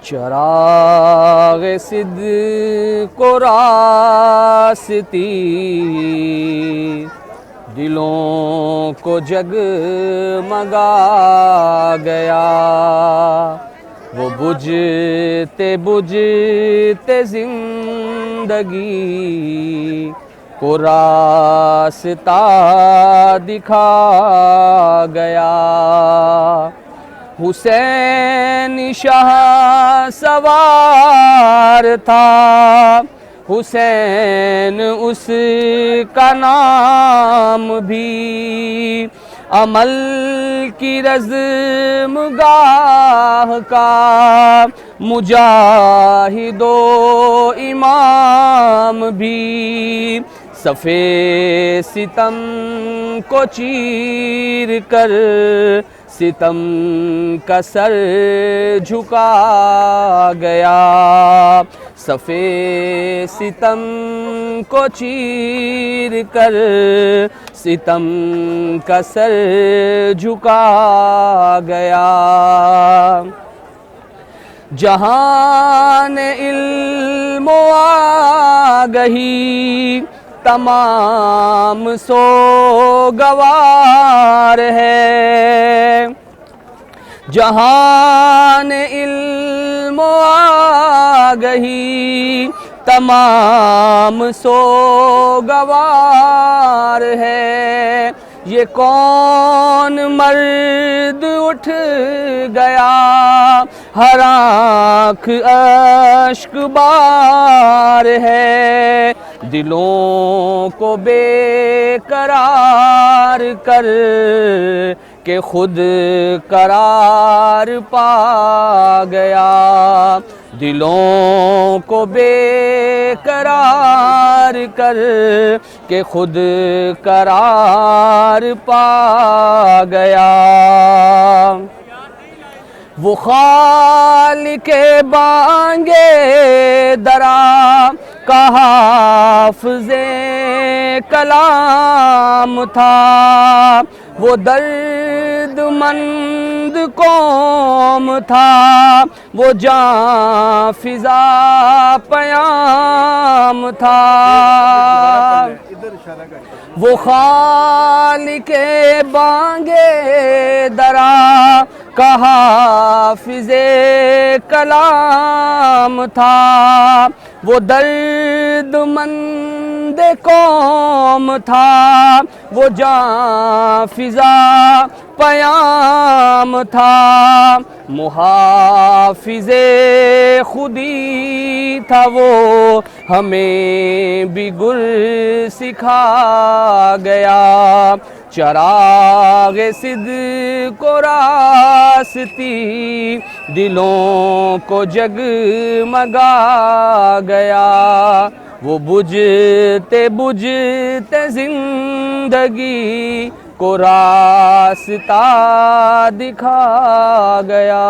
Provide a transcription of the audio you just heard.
چراغ صدق و راستی دلوں کو جگمگا گیا، وہ بجھتے بجھتے زندگی کو راستہ دکھا گیا۔ حسین شاہ سوار تھا، حسین اس کا نام بھی، عمل کی رزم گاہ کا مجاہد و امام بھی، صف ستم کو چیر کر ستم کا سر جھکا گیا، صف ستم کو چیر کر ستم کا سر جھکا گیا۔ جہان علم و آگہی تمام سوگوار ہے، جہان علم و آگہی تمام سوگوار ہے، یہ کون مرد اٹھ گیا ہر آنکھ اشک بار ہے، دلوں کو بے قرار کر کہ خود قرار پا گیا، دلوں کو بے قرار کر کہ خود قرار پا گیا۔ وہ خالق بانگ درا کا حافظ کلام تھا، وہ درد مند قوم تھا، وہ جاں فضا پیام تھا، وہ خالق بانگ درا کا حافظ کلام تھا، وہ درد مند قوم تھا، وہ جاں فضا پیام تھا، محافظ خودی تھا وہ، ہمیں بھی گر سکھا گیا، چراغ صدق و راستی دلوں کو جگمگا گیا، وہ بجھتے بجھتے زندگی کو راستہ دکھا گیا۔